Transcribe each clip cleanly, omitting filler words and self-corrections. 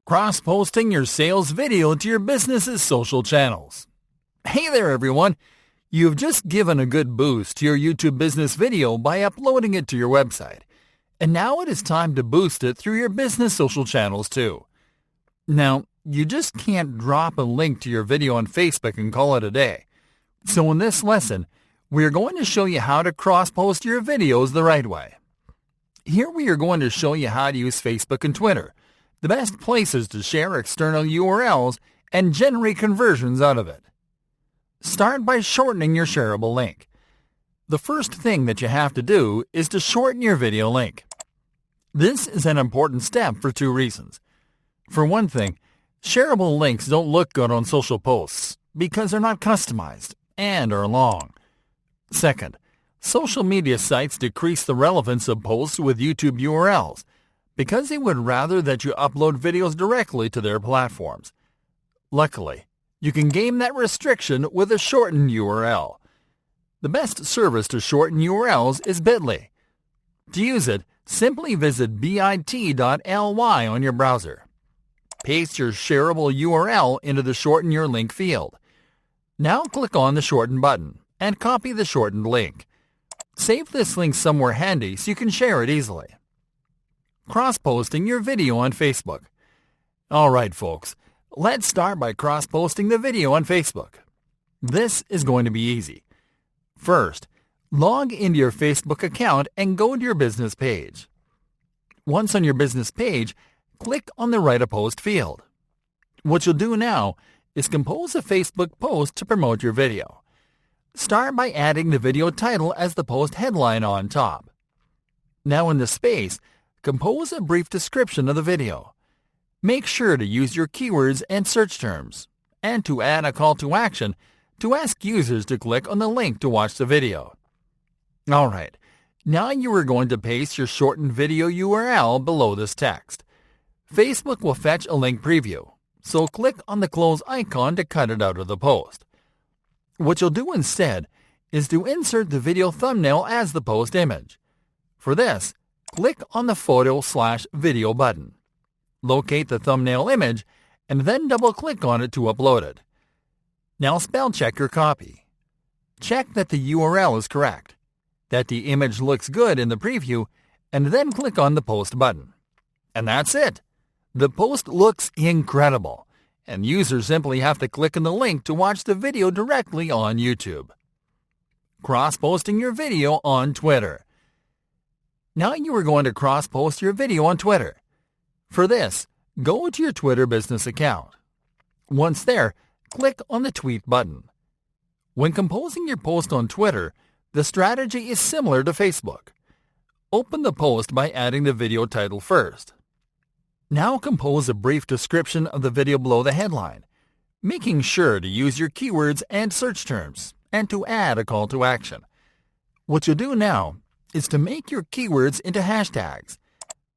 Cross-posting your sales video to your business's social channels. Hey there everyone! You've just given a good boost to your YouTube business video by uploading it to your website. And now it is time to boost it through your business social channels too. Now, you just can't drop a link to your video on Facebook and call it a day. So in this lesson, we are going to show you how to cross-post your videos the right way. Here we are going to show you how to use Facebook and Twitter, the best places to share external URLs and generate conversions out of it. Start by shortening your shareable link. The first thing that you have to do is to shorten your video link. This is an important step for two reasons. For one thing, shareable links don't look good on social posts because they're not customized and are long. Second, social media sites decrease the relevance of posts with YouTube URLs because they would rather that you upload videos directly to their platforms. Luckily, you can game that restriction with a shortened URL. The best service to shorten URLs is Bitly. To use it, simply visit bit.ly on your browser. Paste your shareable URL into the Shorten Your Link field. Now click on the Shorten button and copy the shortened link. Save this link somewhere handy so you can share it easily. Cross-posting your video on Facebook. Alright folks, let's start by cross-posting the video on Facebook. This is going to be easy. First, log into your Facebook account and go to your business page. Once on your business page, click on the Write a Post field. What you'll do now is compose a Facebook post to promote your video. Start by adding the video title as the post headline on top. Now in the space, compose a brief description of the video. Make sure to use your keywords and search terms, and to add a call to action to ask users to click on the link to watch the video. Alright, now you are going to paste your shortened video URL below this text. Facebook will fetch a link preview, so click on the close icon to cut it out of the post. What you'll do instead is to insert the video thumbnail as the post image. For this, click on the Photo/Video button. Locate the thumbnail image and then double-click on it to upload it. Now spell check your copy. Check that the URL is correct, that the image looks good in the preview, and then click on the Post button. And that's it! The post looks incredible, and users simply have to click on the link to watch the video directly on YouTube. Cross-posting your video on Twitter. Now you are going to cross-post your video on Twitter. For this, go to your Twitter business account. Once there, click on the Tweet button. When composing your post on Twitter, the strategy is similar to Facebook. Open the post by adding the video title first. Now compose a brief description of the video below the headline, making sure to use your keywords and search terms, and to add a call to action. What you'll do now is to make your keywords into hashtags.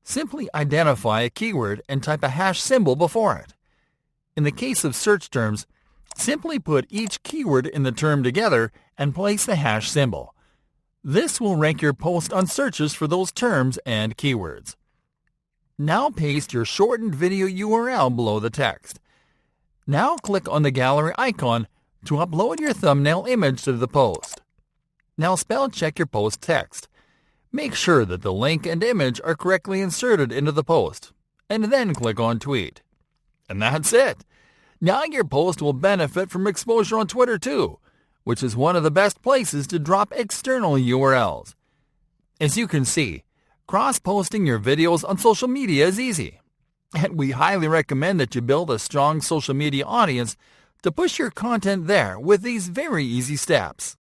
Simply identify a keyword and type a hash symbol before it. In the case of search terms, simply put each keyword in the term together and place the hash symbol. This will rank your post on searches for those terms and keywords. Now paste your shortened video URL below the text. Now click on the gallery icon to upload your thumbnail image to the post. Now spell check your post text. Make sure that the link and image are correctly inserted into the post, and then click on Tweet. And that's it! Now your post will benefit from exposure on Twitter too, which is one of the best places to drop external URLs. As you can see, cross-posting your videos on social media is easy, and we highly recommend that you build a strong social media audience to push your content there with these very easy steps.